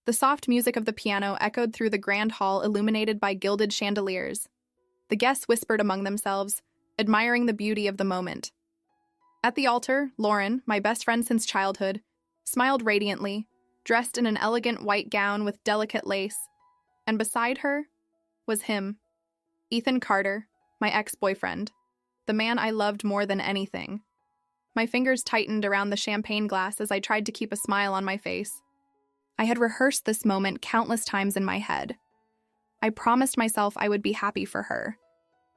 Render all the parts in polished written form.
The soft music of the piano echoed through the grand hall illuminated by gilded chandeliers. The guests whispered among themselves, admiring the beauty of the moment. At the altar, Lauren, my best friend since childhood, smiled radiantly, dressed in an elegant white gown with delicate lace, and beside her was him, Ethan Carter, my ex-boyfriend, the man I loved more than anything. My fingers tightened around the champagne glass as I tried to keep a smile on my face. I had rehearsed this moment countless times in my head. I promised myself I would be happy for her,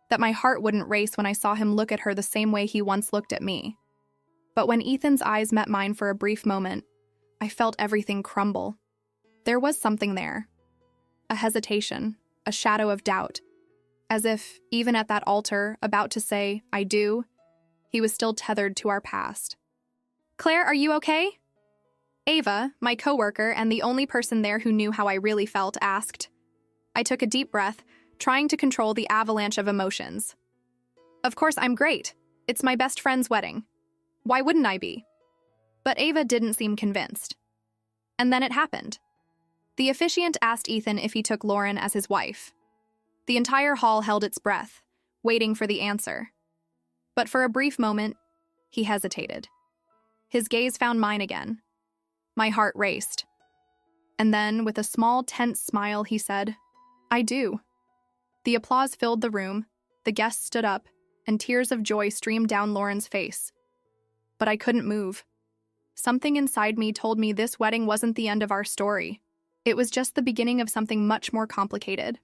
that my heart wouldn't race when I saw him look at her the same way he once looked at me. But when Ethan's eyes met mine for a brief moment, I felt everything crumble. There was something there. A hesitation, a shadow of doubt, as if, even at that altar, about to say, "I do," he was still tethered to our past. "Claire, are you okay?" Ava, my coworker and the only person there who knew how I really felt, asked. I took a deep breath, trying to control the avalanche of emotions. Of course I'm great. It's my best friend's wedding. Why wouldn't I be? But Ava didn't seem convinced. And then it happened. The officiant asked Ethan if he took Lauren as his wife. The entire hall held its breath, waiting for the answer. But for a brief moment, he hesitated. His gaze found mine again. My heart raced. And then, with a small, tense smile, he said, "I do." The applause filled the room, the guests stood up, and tears of joy streamed down Lauren's face. But I couldn't move. Something inside me told me this wedding wasn't the end of our story. It was just the beginning of something much more complicated.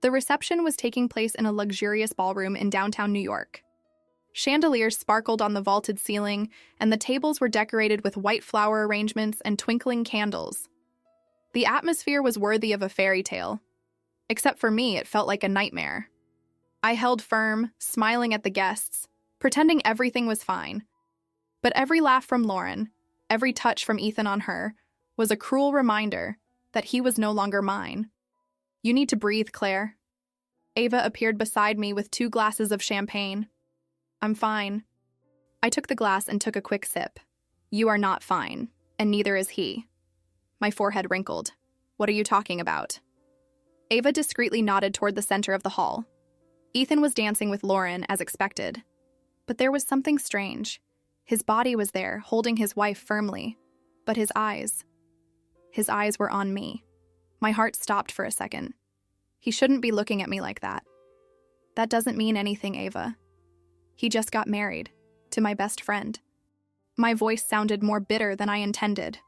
The reception was taking place in a luxurious ballroom in downtown New York. Chandeliers sparkled on the vaulted ceiling, and the tables were decorated with white flower arrangements and twinkling candles. The atmosphere was worthy of a fairy tale. Except for me, it felt like a nightmare. I held firm, smiling at the guests, pretending everything was fine. But every laugh from Lauren, every touch from Ethan on her, was a cruel reminder that he was no longer mine. "You need to breathe, Claire." Ava appeared beside me with 2 glasses of champagne. "I'm fine." I took the glass and took a quick sip. "You are not fine, and neither is he." My forehead wrinkled. "What are you talking about?" Ava discreetly nodded toward the center of the hall. Ethan was dancing with Lauren, as expected. But there was something strange. His body was there, holding his wife firmly. But his eyes were on me. My heart stopped for a second. He shouldn't be looking at me like that. "That doesn't mean anything, Ava. He just got married, to my best friend." My voice sounded more bitter than I intended.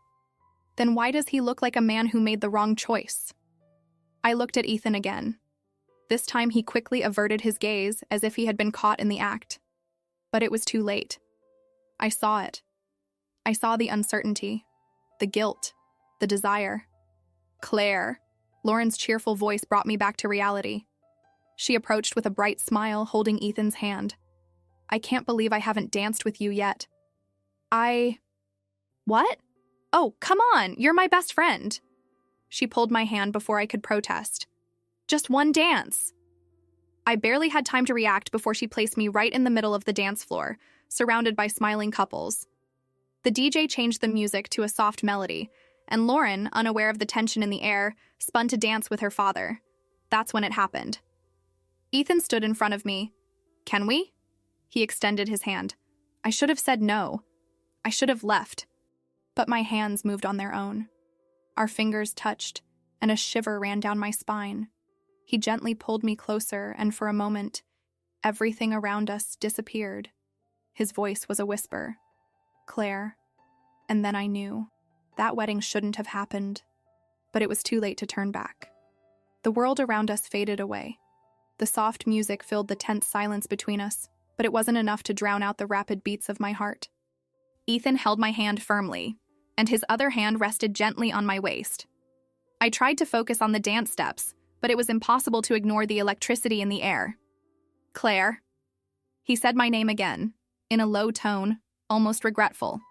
"Then why does he look like a man who made the wrong choice?" I looked at Ethan again. This time he quickly averted his gaze as if he had been caught in the act. But it was too late. I saw it. I saw the uncertainty, the guilt, the desire. "Claire," Lauren's cheerful voice brought me back to reality. She approached with a bright smile, holding Ethan's hand. "I can't believe I haven't danced with you yet." What? "Oh, come on, you're my best friend." She pulled my hand before I could protest. "Just one dance." I barely had time to react before she placed me right in the middle of the dance floor, surrounded by smiling couples. The DJ changed the music to a soft melody, and Lauren, unaware of the tension in the air, spun to dance with her father. That's when it happened. Ethan stood in front of me. "Can we?" He extended his hand. I should have said no. I should have left. But my hands moved on their own. Our fingers touched, and a shiver ran down my spine. He gently pulled me closer, and for a moment, everything around us disappeared. His voice was a whisper. "Claire." And then I knew. That wedding shouldn't have happened. But it was too late to turn back. The world around us faded away. The soft music filled the tense silence between us, but it wasn't enough to drown out the rapid beats of my heart. Ethan held my hand firmly, and his other hand rested gently on my waist. I tried to focus on the dance steps, but it was impossible to ignore the electricity in the air. "Claire." He said my name again, in a low tone, almost regretful.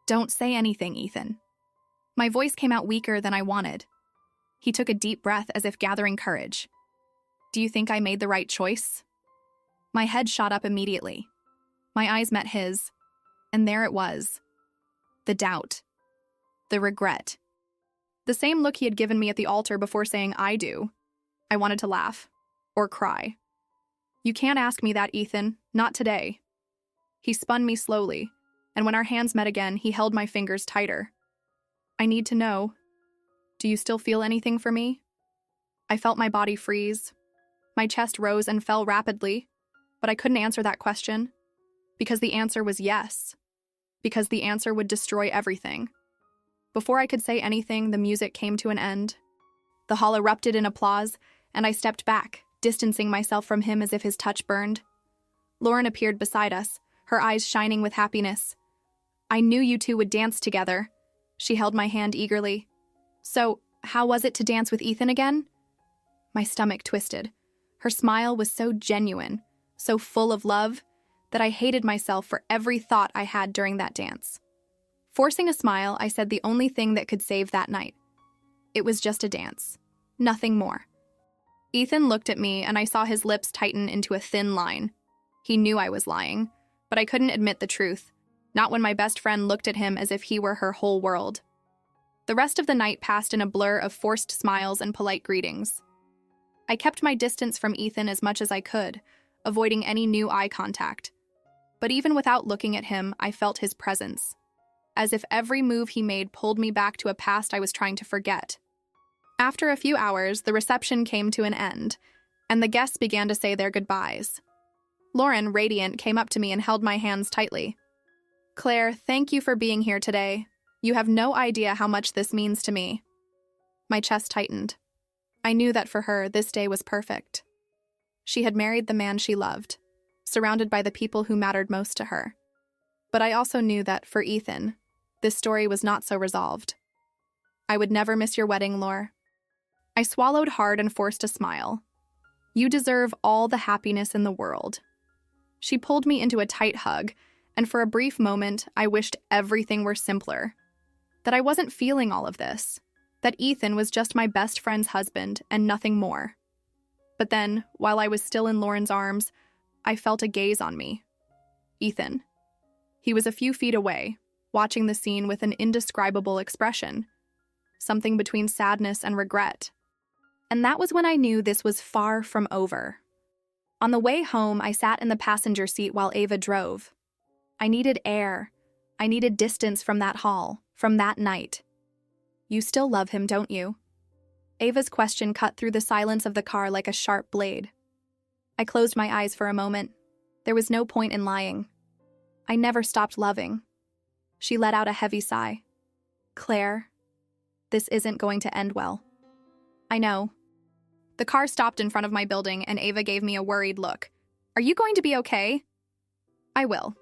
"Don't say anything, Ethan." My voice came out weaker than I wanted. He took a deep breath as if gathering courage. "Do you think I made the right choice?" My head shot up immediately. My eyes met his, and there it was. The doubt. The regret. The same look he had given me at the altar before saying, "I do." I wanted to laugh. Or cry. "You can't ask me that, Ethan. Not today." He spun me slowly, and when our hands met again, he held my fingers tighter. "I need to know. Do you still feel anything for me?" I felt my body freeze. My chest rose and fell rapidly, but I couldn't answer that question. Because the answer was yes. Because the answer would destroy everything. Before I could say anything, the music came to an end. The hall erupted in applause, and I stepped back, distancing myself from him as if his touch burned. Lauren appeared beside us, her eyes shining with happiness. "I knew you two would dance together." She held my hand eagerly. "So, how was it to dance with Ethan again?" My stomach twisted. Her smile was so genuine, so full of love, that I hated myself for every thought I had during that dance. Forcing a smile, I said the only thing that could save that night. It was just a dance. Nothing more. Ethan looked at me, and I saw his lips tighten into a thin line. He knew I was lying, but I couldn't admit the truth, not when my best friend looked at him as if he were her whole world. The rest of the night passed in a blur of forced smiles and polite greetings. I kept my distance from Ethan as much as I could, avoiding any new eye contact. But even without looking at him, I felt his presence, as if every move he made pulled me back to a past I was trying to forget. After a few hours, the reception came to an end, and the guests began to say their goodbyes. Lauren, radiant, came up to me and held my hands tightly. "Claire, thank you for being here today. You have no idea how much this means to me." My chest tightened. I knew that for her, this day was perfect. She had married the man she loved, surrounded by the people who mattered most to her. But I also knew that, for Ethan, this story was not so resolved. "I would never miss your wedding, Laure." I swallowed hard and forced a smile. "You deserve all the happiness in the world." She pulled me into a tight hug, and for a brief moment, I wished everything were simpler. That I wasn't feeling all of this. That Ethan was just my best friend's husband and nothing more. But then, while I was still in Lauren's arms, I felt a gaze on me. Ethan. He was a few feet away, watching the scene with an indescribable expression. Something between sadness and regret. And that was when I knew this was far from over. On the way home, I sat in the passenger seat while Ava drove. I needed air. I needed distance from that hall, from that night. "You still love him, don't you?" Ava's question cut through the silence of the car like a sharp blade. I closed my eyes for a moment. There was no point in lying. I never stopped loving. She let out a heavy sigh. "Claire, this isn't going to end well." "I know." The car stopped in front of my building, and Ava gave me a worried look. "Are you going to be okay?" "I will."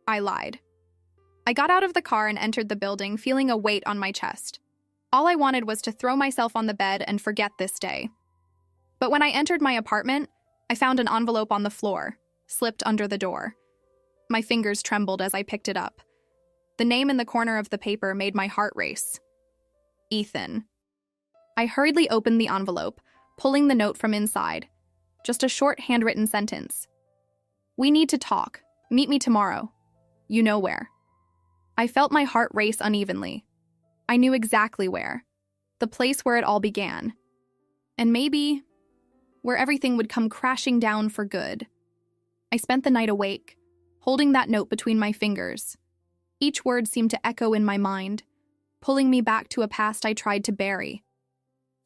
I lied. I got out of the car and entered the building, feeling a weight on my chest. All I wanted was to throw myself on the bed and forget this day. But when I entered my apartment, I found an envelope on the floor, slipped under the door. My fingers trembled as I picked it up. The name in the corner of the paper made my heart race. Ethan. I hurriedly opened the envelope, pulling the note from inside. Just a short handwritten sentence. "We need to talk. Meet me tomorrow. You know where." I felt my heart race unevenly. I knew exactly where. The place where it all began. And maybe where everything would come crashing down for good. I spent the night awake, holding that note between my fingers. Each word seemed to echo in my mind, pulling me back to a past I tried to bury.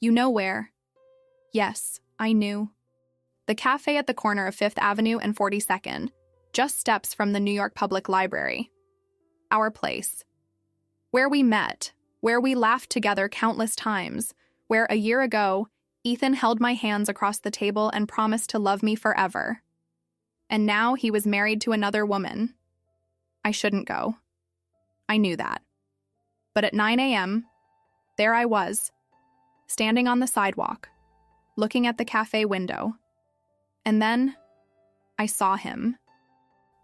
You know where? Yes, I knew. The cafe at the corner of 5th Avenue and 42nd, just steps from the New York Public Library. Our place. Where we met, where we laughed together countless times, where a year ago, Ethan held my hands across the table and promised to love me forever. And now he was married to another woman. I shouldn't go. I knew that. But at 9 a.m., there I was, standing on the sidewalk, looking at the cafe window. And then, I saw him.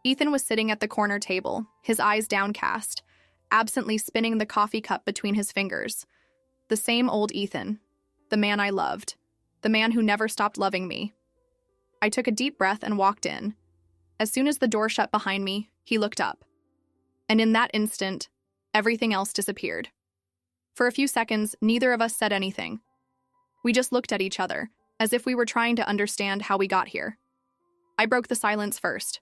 Ethan was sitting at the corner table, his eyes downcast, absently spinning the coffee cup between his fingers. The same old Ethan, the man I loved, the man who never stopped loving me. I took a deep breath and walked in. As soon as the door shut behind me, he looked up. And in that instant, everything else disappeared. For a few seconds, neither of us said anything. We just looked at each other, as if we were trying to understand how we got here. I broke the silence first.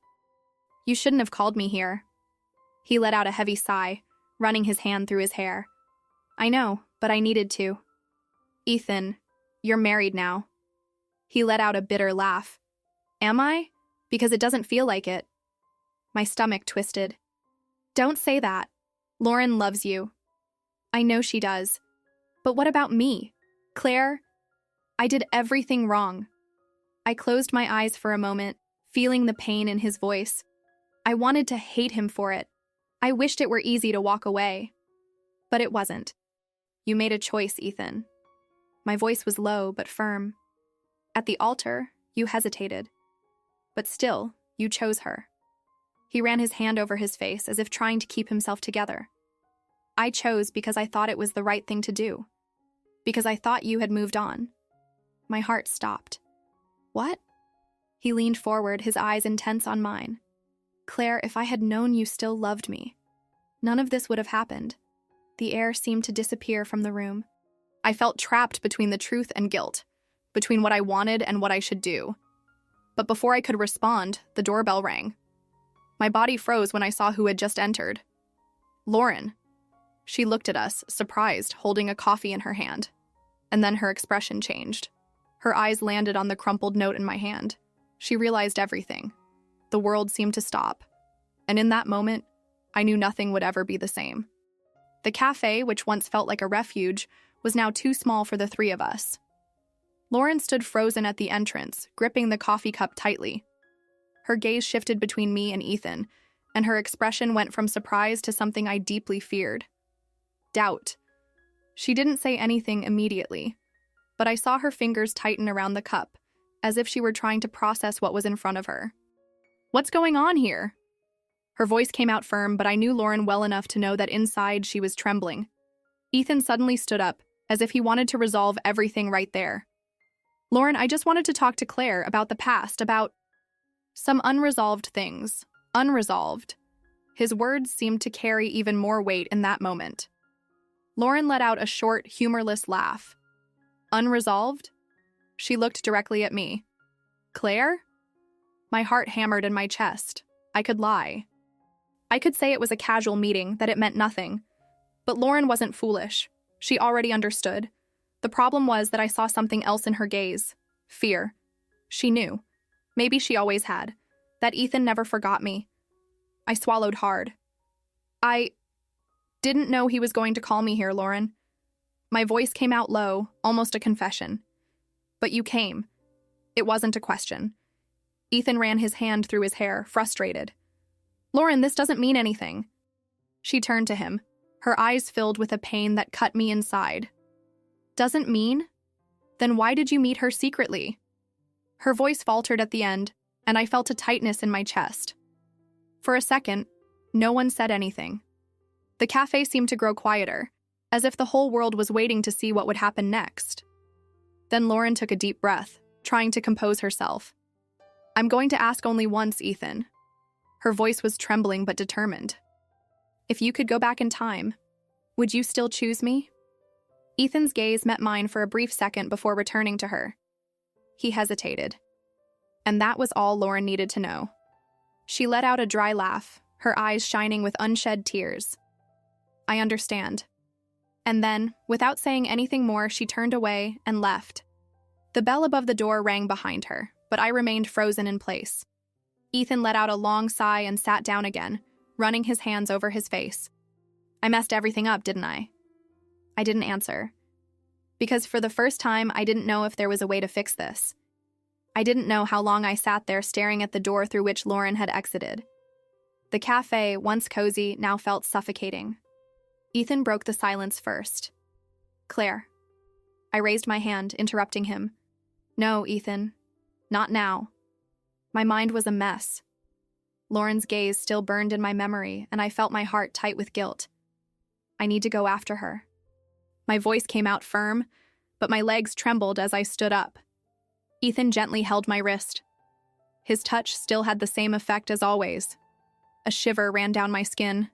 "You shouldn't have called me here." He let out a heavy sigh, running his hand through his hair. "I know, but I needed to." "Ethan, you're married now." He let out a bitter laugh. "Am I? Because it doesn't feel like it." My stomach twisted. "Don't say that. Lauren loves you." "I know she does. But what about me? Claire? I did everything wrong." I closed my eyes for a moment, feeling the pain in his voice. I wanted to hate him for it. I wished it were easy to walk away. But it wasn't. "You made a choice, Ethan." My voice was low but firm. "At the altar, you hesitated. But still, you chose her." He ran his hand over his face as if trying to keep himself together. "I chose because I thought it was the right thing to do. Because I thought you had moved on." My heart stopped. "What?" He leaned forward, his eyes intense on mine. "Claire, if I had known you still loved me, none of this would have happened." The air seemed to disappear from the room. I felt trapped between the truth and guilt, between what I wanted and what I should do. But before I could respond, the doorbell rang. My body froze when I saw who had just entered. Lauren. She looked at us, surprised, holding a coffee in her hand. And then her expression changed. Her eyes landed on the crumpled note in my hand. She realized everything. The world seemed to stop. And in that moment, I knew nothing would ever be the same. The cafe, which once felt like a refuge, was now too small for the three of us. Lauren stood frozen at the entrance, gripping the coffee cup tightly. Her gaze shifted between me and Ethan, and her expression went from surprise to something I deeply feared. Doubt. She didn't say anything immediately, but I saw her fingers tighten around the cup, as if she were trying to process what was in front of her. "What's going on here?" Her voice came out firm, but I knew Lauren well enough to know that inside she was trembling. Ethan suddenly stood up, as if he wanted to resolve everything right there. "Lauren, I just wanted to talk to Claire about the past, about some unresolved things. Unresolved." His words seemed to carry even more weight in that moment. Lauren let out a short, humorless laugh. "Unresolved?" She looked directly at me. "Claire?" My heart hammered in my chest. I could lie. I could say it was a casual meeting, that it meant nothing. But Lauren wasn't foolish. She already understood. The problem was that I saw something else in her gaze. Fear. She knew. Maybe she always had. That Ethan never forgot me. I swallowed hard. "I didn't know he was going to call me here, Lauren." My voice came out low, almost a confession. "But you came. It wasn't a question." Ethan ran his hand through his hair, frustrated. "Lauren, this doesn't mean anything." She turned to him, her eyes filled with a pain that cut me inside. "Doesn't mean? Then why did you meet her secretly?" Her voice faltered at the end, and I felt a tightness in my chest. For a second, no one said anything. The cafe seemed to grow quieter, as if the whole world was waiting to see what would happen next. Then Lauren took a deep breath, trying to compose herself. "I'm going to ask only once, Ethan." Her voice was trembling but determined. "If you could go back in time, would you still choose me?" Ethan's gaze met mine for a brief second before returning to her. He hesitated. And that was all Lauren needed to know. She let out a dry laugh, her eyes shining with unshed tears. "I understand." And then, without saying anything more, she turned away and left. The bell above the door rang behind her, but I remained frozen in place. Ethan let out a long sigh and sat down again, running his hands over his face. "I messed everything up, didn't I?" I didn't answer. Because for the first time, I didn't know if there was a way to fix this. I didn't know how long I sat there staring at the door through which Lauren had exited. The cafe, once cozy, now felt suffocating. Ethan broke the silence first. "Claire." I raised my hand, interrupting him. "No, Ethan. Not now." My mind was a mess. Lauren's gaze still burned in my memory, and I felt my heart tight with guilt. "I need to go after her." My voice came out firm, but my legs trembled as I stood up. Ethan gently held my wrist. His touch still had the same effect as always. A shiver ran down my skin.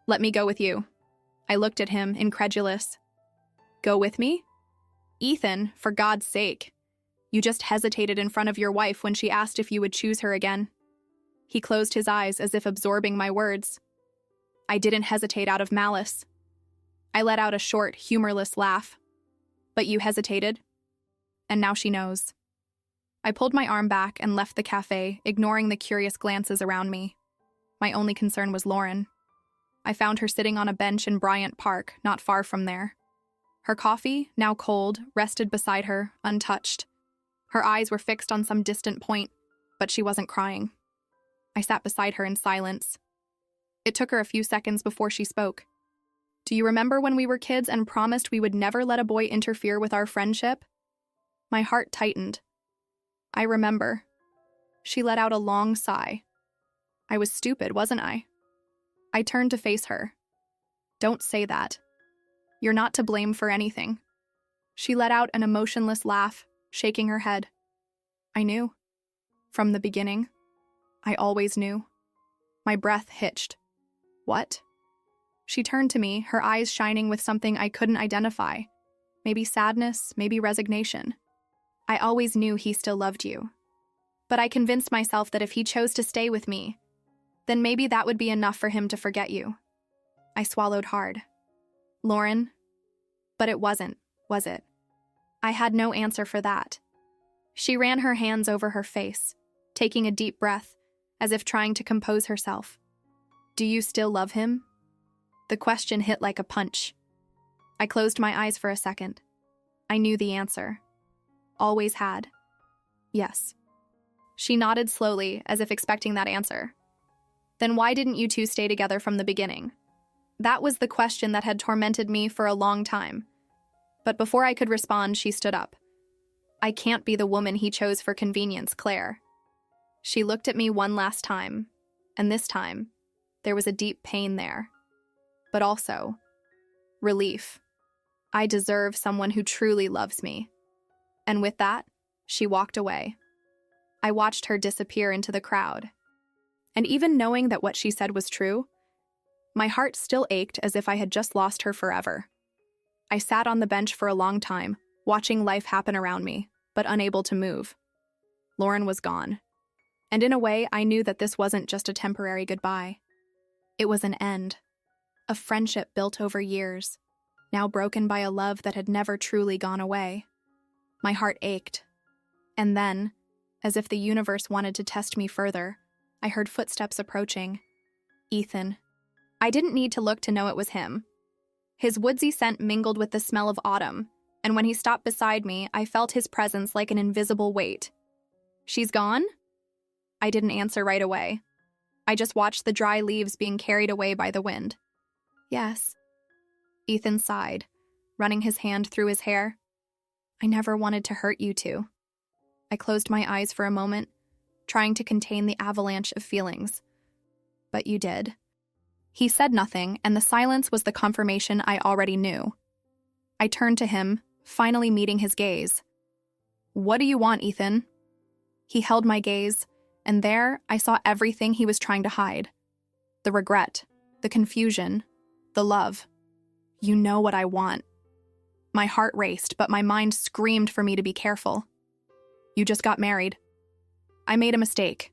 "Let me go with you." I looked at him, incredulous. Go with me? Ethan, for God's sake. You just hesitated in front of your wife when she asked if you would choose her again. He closed his eyes as if absorbing my words. I didn't hesitate out of malice. I let out a short, humorless laugh. But you hesitated. And now she knows. I pulled my arm back and left the cafe, ignoring the curious glances around me. My only concern was Lauren. I found her sitting on a bench in Bryant Park, not far from there. Her coffee, now cold, rested beside her, untouched. Her eyes were fixed on some distant point, but she wasn't crying. I sat beside her in silence. It took her a few seconds before she spoke. Do you remember when we were kids and promised we would never let a boy interfere with our friendship? My heart tightened. I remember. She let out a long sigh. I was stupid, wasn't I? I turned to face her. Don't say that. You're not to blame for anything. She let out an emotionless laugh, shaking her head. I knew. From the beginning. I always knew. My breath hitched. What? She turned to me, her eyes shining with something I couldn't identify. Maybe sadness, maybe resignation. I always knew he still loved you. But I convinced myself that if he chose to stay with me, then maybe that would be enough for him to forget you. I swallowed hard. Lauren? But it wasn't, was it? I had no answer for that. She ran her hands over her face, taking a deep breath, as if trying to compose herself. Do you still love him? The question hit like a punch. I closed my eyes for a second. I knew the answer. Always had. Yes. She nodded slowly, as if expecting that answer. Then why didn't you two stay together from the beginning? That was the question that had tormented me for a long time. But before I could respond, she stood up. I can't be the woman he chose for convenience, Claire. She looked at me one last time, and this time, there was a deep pain there. But also, relief. I deserve someone who truly loves me. And with that, she walked away. I watched her disappear into the crowd. And even knowing that what she said was true, my heart still ached as if I had just lost her forever. I sat on the bench for a long time, watching life happen around me, but unable to move. Lauren was gone. And in a way, I knew that this wasn't just a temporary goodbye. It was an end. A friendship built over years, now broken by a love that had never truly gone away. My heart ached. And then, as if the universe wanted to test me further, I heard footsteps approaching. Ethan. I didn't need to look to know it was him. His woodsy scent mingled with the smell of autumn, and when he stopped beside me, I felt his presence like an invisible weight. She's gone? I didn't answer right away. I just watched the dry leaves being carried away by the wind. Yes. Ethan sighed, running his hand through his hair. I never wanted to hurt you two. I closed my eyes for a moment, trying to contain the avalanche of feelings. But you did. He said nothing, and the silence was the confirmation I already knew. I turned to him, finally meeting his gaze. What do you want, Ethan? He held my gaze, and there I saw everything he was trying to hide. The regret, the confusion, the love. You know what I want. My heart raced, but my mind screamed for me to be careful. You just got married. I made a mistake.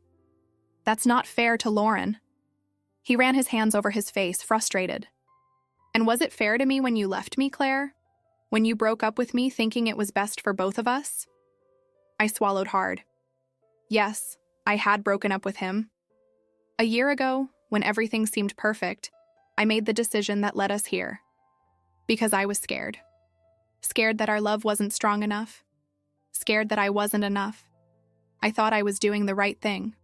That's not fair to Lauren. He ran his hands over his face, frustrated. And was it fair to me when you left me, Claire? When you broke up with me thinking it was best for both of us? I swallowed hard. Yes, I had broken up with him. A year ago, when everything seemed perfect, I made the decision that led us here. Because I was scared. Scared that our love wasn't strong enough. Scared that I wasn't enough. I thought I was doing the right thing.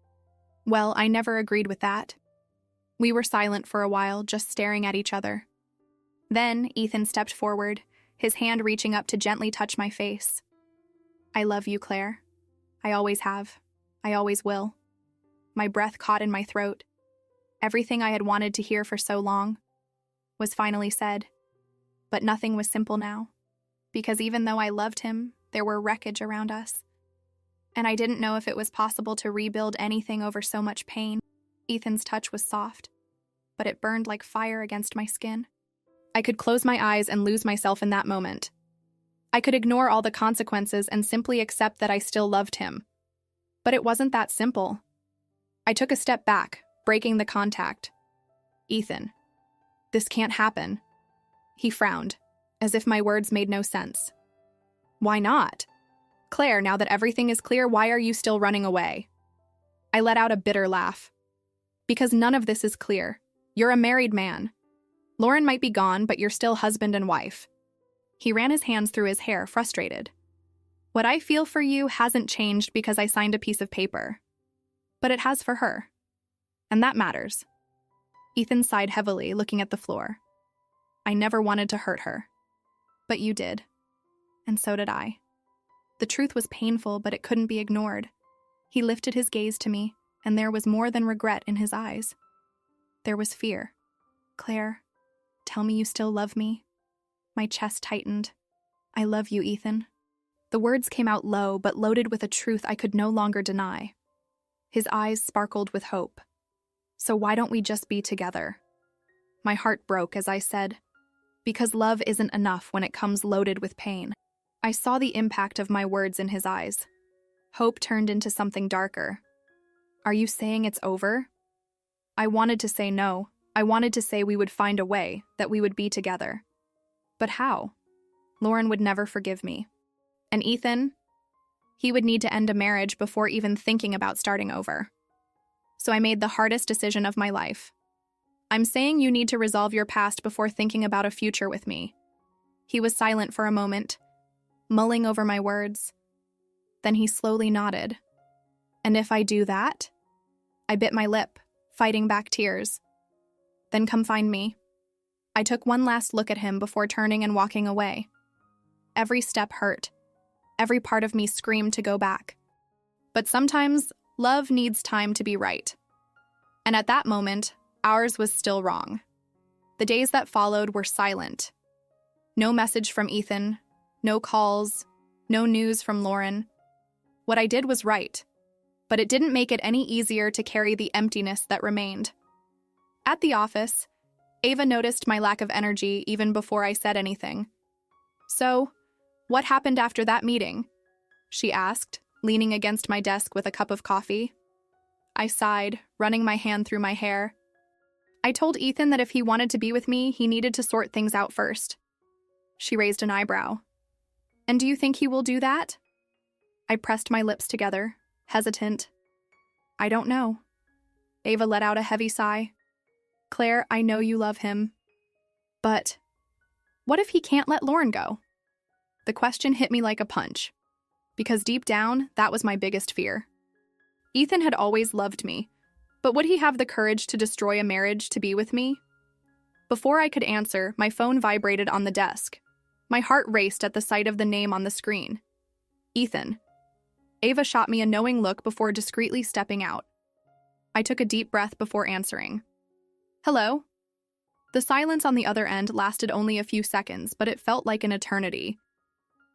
Well, I never agreed with that. We were silent for a while, just staring at each other. Then Ethan stepped forward, his hand reaching up to gently touch my face. I love you, Claire. I always have. I always will. My breath caught in my throat. Everything I had wanted to hear for so long was finally said. But nothing was simple now, because even though I loved him, there were wreckage around us. And I didn't know if it was possible to rebuild anything over so much pain. Ethan's touch was soft, but it burned like fire against my skin. I could close my eyes and lose myself in that moment. I could ignore all the consequences and simply accept that I still loved him. But it wasn't that simple. I took a step back, breaking the contact. "Ethan, this can't happen." He frowned, as if my words made no sense. "Why not? Claire, now that everything is clear, why are you still running away?" I let out a bitter laugh. "Because none of this is clear. You're a married man. Lauren might be gone, but you're still husband and wife." He ran his hands through his hair, frustrated. "What I feel for you hasn't changed because I signed a piece of paper. But it has for her. And that matters." Ethan sighed heavily, looking at the floor. "I never wanted to hurt her. But you did. And so did I." The truth was painful, but it couldn't be ignored. He lifted his gaze to me, and there was more than regret in his eyes. There was fear. "Claire, tell me you still love me." My chest tightened. "I love you, Ethan." The words came out low, but loaded with a truth I could no longer deny. His eyes sparkled with hope. "So why don't we just be together?" My heart broke as I said, "Because love isn't enough when it comes loaded with pain." I saw the impact of my words in his eyes. Hope turned into something darker. "Are you saying it's over?" I wanted to say no. I wanted to say we would find a way, that we would be together. But how? Lauren would never forgive me. And Ethan? He would need to end a marriage before even thinking about starting over. So I made the hardest decision of my life. "I'm saying you need to resolve your past before thinking about a future with me." He was silent for a moment, mulling over my words. Then he slowly nodded. "And if I do that?" I bit my lip, fighting back tears. "Then come find me." I took one last look at him before turning and walking away. Every step hurt. Every part of me screamed to go back. But sometimes, love needs time to be right. And at that moment, ours was still wrong. The days that followed were silent. No message from Ethan, no calls, no news from Lauren. What I did was right, but it didn't make it any easier to carry the emptiness that remained. At the office, Ava noticed my lack of energy even before I said anything. "So, what happened after that meeting?" she asked, leaning against my desk with a cup of coffee. I sighed, running my hand through my hair. "I told Ethan that if he wanted to be with me, he needed to sort things out first." She raised an eyebrow. "And do you think he will do that?" I pressed my lips together, hesitant. "I don't know." Ava let out a heavy sigh. "Claire, I know you love him. But what if he can't let Lauren go?" The question hit me like a punch, because deep down, that was my biggest fear. Ethan had always loved me, but would he have the courage to destroy a marriage to be with me? Before I could answer, my phone vibrated on the desk. My heart raced at the sight of the name on the screen. "Ethan." Ava shot me a knowing look before discreetly stepping out. I took a deep breath before answering. "Hello?" The silence on the other end lasted only a few seconds, but it felt like an eternity.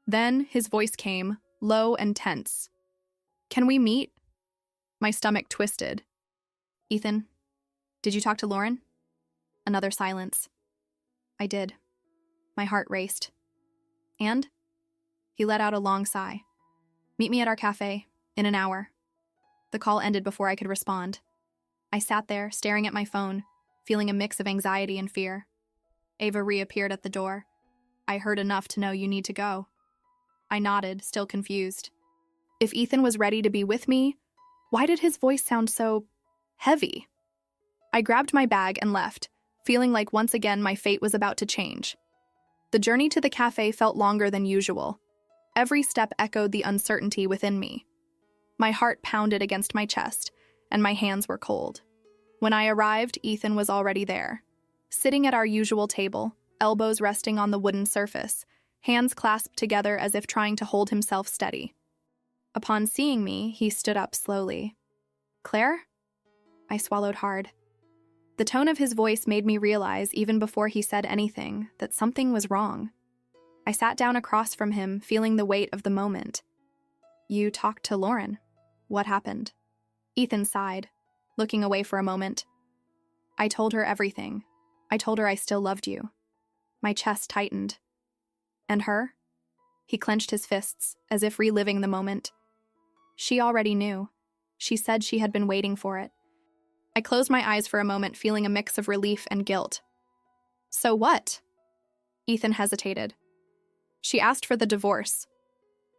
Then his voice came, low and tense. "Can we meet?" My stomach twisted. "Ethan, did you talk to Lauren?" Another silence. I did. My heart raced. "And?" He let out a long sigh. "Meet me at our cafe, in an hour." The call ended before I could respond. I sat there, staring at my phone, feeling a mix of anxiety and fear. Ava reappeared at the door. "I heard enough to know you need to go." I nodded, still confused. If Ethan was ready to be with me, why did his voice sound so heavy? I grabbed my bag and left, feeling like once again my fate was about to change. The journey to the cafe felt longer than usual. Every step echoed the uncertainty within me. My heart pounded against my chest, and my hands were cold. When I arrived, Ethan was already there. Sitting at our usual table, elbows resting on the wooden surface, hands clasped together as if trying to hold himself steady. Upon seeing me, he stood up slowly. "Claire?" I swallowed hard. The tone of his voice made me realize, even before he said anything, that something was wrong. I sat down across from him, feeling the weight of the moment. "You talked to Lauren. What happened?" Ethan sighed, looking away for a moment. "I told her everything. I told her I still loved you." My chest tightened. And her? He clenched his fists, as if reliving the moment. She already knew. She said she had been waiting for it. I closed my eyes for a moment, feeling a mix of relief and guilt. So what? Ethan hesitated. She asked for the divorce.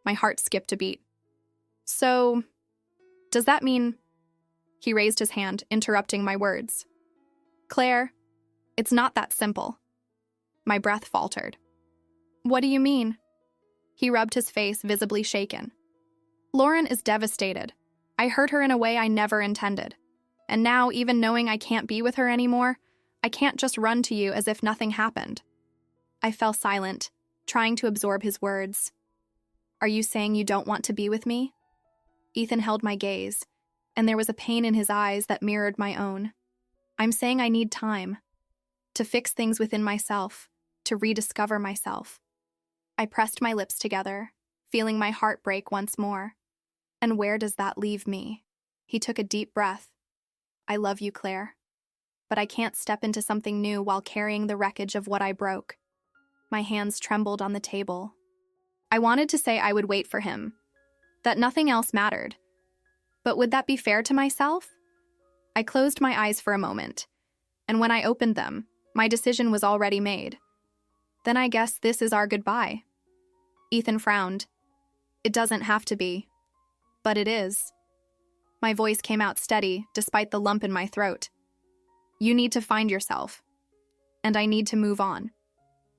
My heart skipped a beat. So, does that mean... He raised his hand, interrupting my words. Claire, it's not that simple. My breath faltered. What do you mean? He rubbed his face, visibly shaken. Lauren is devastated. I hurt her in a way I never intended. And now, even knowing I can't be with her anymore, I can't just run to you as if nothing happened. I fell silent, trying to absorb his words. Are you saying you don't want to be with me? Ethan held my gaze, and there was a pain in his eyes that mirrored my own. I'm saying I need time to fix things within myself, to rediscover myself. I pressed my lips together, feeling my heart break once more. And where does that leave me? He took a deep breath. I love you, Claire. But I can't step into something new while carrying the wreckage of what I broke. My hands trembled on the table. I wanted to say I would wait for him, that nothing else mattered. But would that be fair to myself? I closed my eyes for a moment, and when I opened them, my decision was already made. Then I guess this is our goodbye. Ethan frowned. It doesn't have to be. But it is. My voice came out steady, despite the lump in my throat. You need to find yourself. And I need to move on.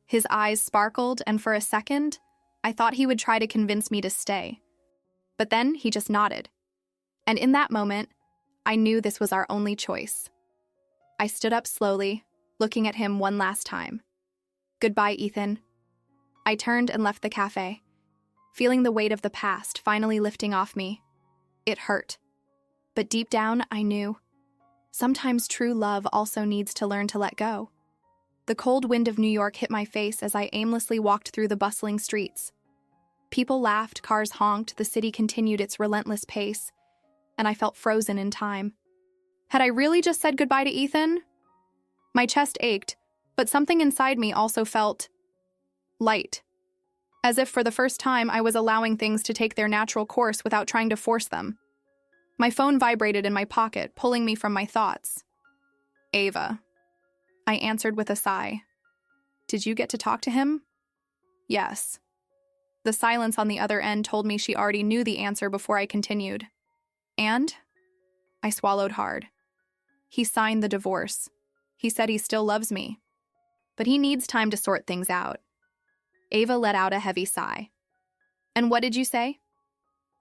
His eyes sparkled, and for a second, I thought he would try to convince me to stay. But then he just nodded. And in that moment, I knew this was our only choice. I stood up slowly, looking at him one last time. Goodbye, Ethan. I turned and left the cafe, feeling the weight of the past finally lifting off me. It hurt. But deep down, I knew. Sometimes true love also needs to learn to let go. The cold wind of New York hit my face as I aimlessly walked through the bustling streets. People laughed, cars honked, the city continued its relentless pace, and I felt frozen in time. Had I really just said goodbye to Ethan? My chest ached, but something inside me also felt light. As if for the first time I was allowing things to take their natural course without trying to force them. My phone vibrated in my pocket, pulling me from my thoughts. Ava. I answered with a sigh. Did you get to talk to him? Yes. The silence on the other end told me she already knew the answer before I continued. And? I swallowed hard. He signed the divorce. He said he still loves me. But he needs time to sort things out. Ava let out a heavy sigh. And what did you say?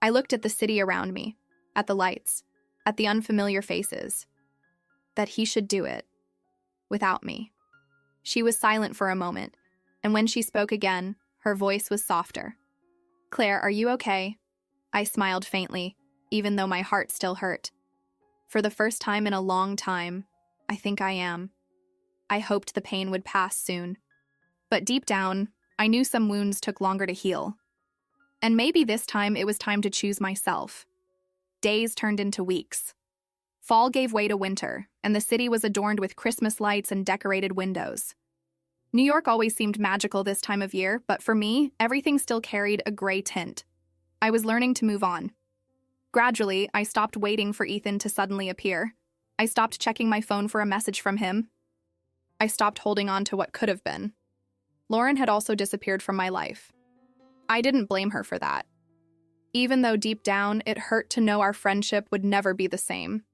I looked at the city around me, at the lights, at the unfamiliar faces. That he should do it. Without me. She was silent for a moment, and when she spoke again, her voice was softer. Claire, are you okay? I smiled faintly, even though my heart still hurt. For the first time in a long time, I think I am. I hoped the pain would pass soon. But deep down, I knew some wounds took longer to heal. And maybe this time it was time to choose myself. Days turned into weeks. Fall gave way to winter, and the city was adorned with Christmas lights and decorated windows. New York always seemed magical this time of year, but for me, everything still carried a gray tint. I was learning to move on. Gradually, I stopped waiting for Ethan to suddenly appear. I stopped checking my phone for a message from him. I stopped holding on to what could have been. Lauren had also disappeared from my life. I didn't blame her for that. Even though deep down, it hurt to know our friendship would never be the same.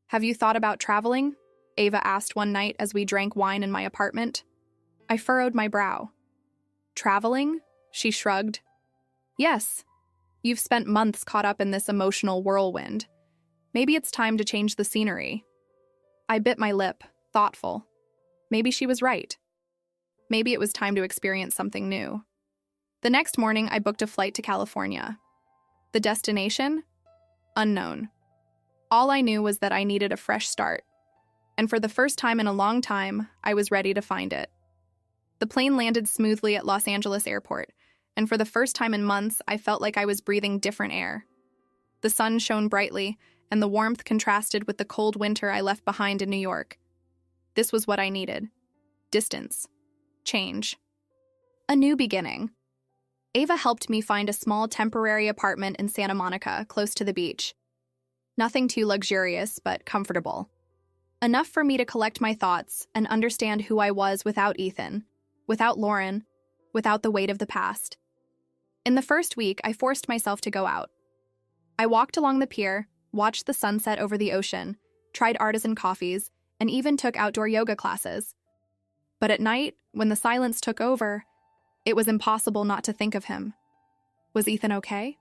Have you thought about traveling? Ava asked one night as we drank wine in my apartment. I furrowed my brow. Traveling? She shrugged. Yes. You've spent months caught up in this emotional whirlwind. Maybe it's time to change the scenery. I bit my lip, thoughtful. Maybe she was right. Maybe it was time to experience something new. The next morning, I booked a flight to California. The destination? Unknown. All I knew was that I needed a fresh start. And for the first time in a long time, I was ready to find it. The plane landed smoothly at Los Angeles Airport, and for the first time in months, I felt like I was breathing different air. The sun shone brightly, and the warmth contrasted with the cold winter I left behind in New York. This was what I needed. Distance. change. A new beginning. Ava helped me find a small temporary apartment in Santa Monica, close to the beach. Nothing too luxurious, but comfortable. Enough for me to collect my thoughts and understand who I was without Ethan, without Lauren, without the weight of the past. In the first week, I forced myself to go out. I walked along the pier, watched the sunset over the ocean, tried artisan coffees, and even took outdoor yoga classes. But at night, when the silence took over, it was impossible not to think of him. Was Ethan okay?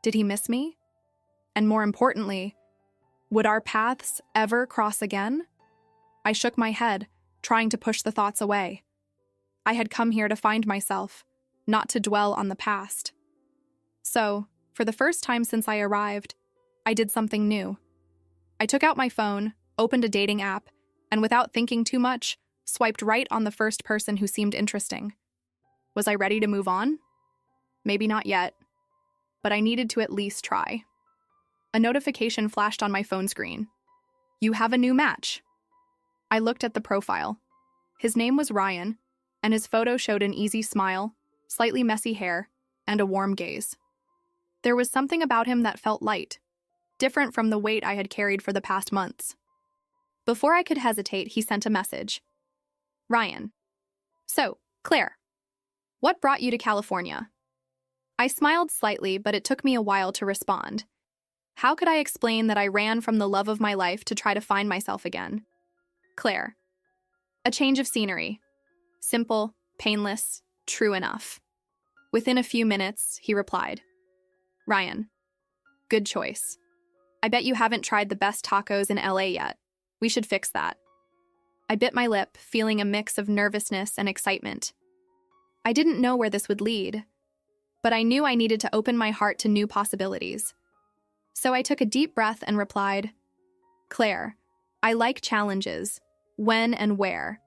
Did he miss me? And more importantly, would our paths ever cross again? I shook my head, trying to push the thoughts away. I had come here to find myself, not to dwell on the past. So, for the first time since I arrived, I did something new. I took out my phone, opened a dating app, and without thinking too much, swiped right on the first person who seemed interesting. Was I ready to move on? Maybe not yet, but I needed to at least try. A notification flashed on my phone screen. You have a new match. I looked at the profile. His name was Ryan, and his photo showed an easy smile, slightly messy hair, and a warm gaze. There was something about him that felt light, different from the weight I had carried for the past months. Before I could hesitate, he sent a message. Ryan. So, Claire, what brought you to California? I smiled slightly, but it took me a while to respond. How could I explain that I ran from the love of my life to try to find myself again? Claire. A change of scenery. Simple, painless, true enough. Within a few minutes, he replied. Ryan. Good choice. I bet you haven't tried the best tacos in LA yet. We should fix that. I bit my lip, feeling a mix of nervousness and excitement. I didn't know where this would lead, but I knew I needed to open my heart to new possibilities. So I took a deep breath and replied, Claire, I like challenges. When and where?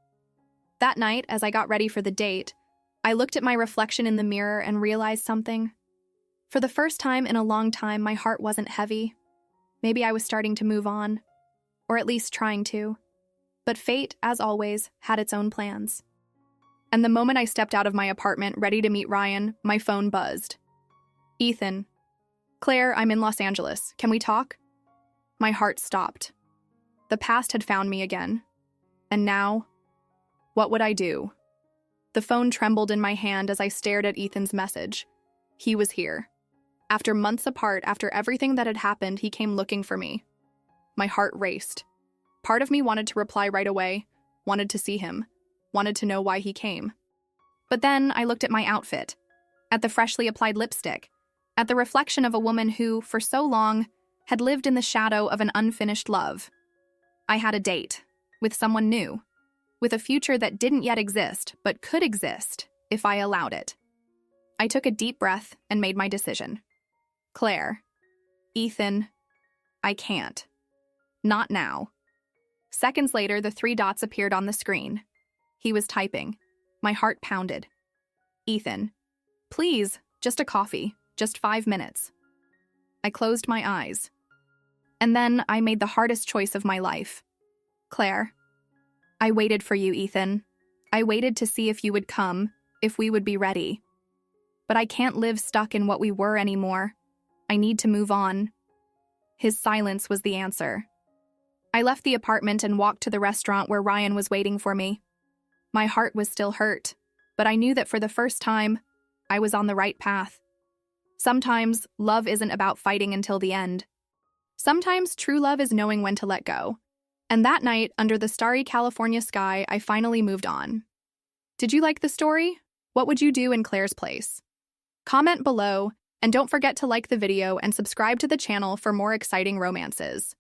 That night, as I got ready for the date, I looked at my reflection in the mirror and realized something. For the first time in a long time, my heart wasn't heavy. Maybe I was starting to move on, or at least trying to. But fate, as always, had its own plans. And the moment I stepped out of my apartment, ready to meet Ryan, my phone buzzed. Ethan. Claire, I'm in Los Angeles. Can we talk? My heart stopped. The past had found me again. And now, what would I do? The phone trembled in my hand as I stared at Ethan's message. He was here. After months apart, after everything that had happened, he came looking for me. My heart raced. Part of me wanted to reply right away, wanted to see him, wanted to know why he came. But then I looked at my outfit, at the freshly applied lipstick, at the reflection of a woman who, for so long, had lived in the shadow of an unfinished love. I had a date, with someone new, with a future that didn't yet exist, but could exist if I allowed it. I took a deep breath and made my decision. Claire. Ethan. I can't. Not now. Seconds later, the 3 dots appeared on the screen. He was typing. My heart pounded. Ethan. Please, just a coffee. Just 5 minutes. I closed my eyes. And then I made the hardest choice of my life. Claire. I waited for you, Ethan. I waited to see if you would come, if we would be ready. But I can't live stuck in what we were anymore. I need to move on. His silence was the answer. I left the apartment and walked to the restaurant where Ryan was waiting for me. My heart was still hurt, but I knew that for the first time, I was on the right path. Sometimes, love isn't about fighting until the end. Sometimes, true love is knowing when to let go. And that night, under the starry California sky, I finally moved on. Did you like the story? What would you do in Claire's place? Comment below, and don't forget to like the video and subscribe to the channel for more exciting romances.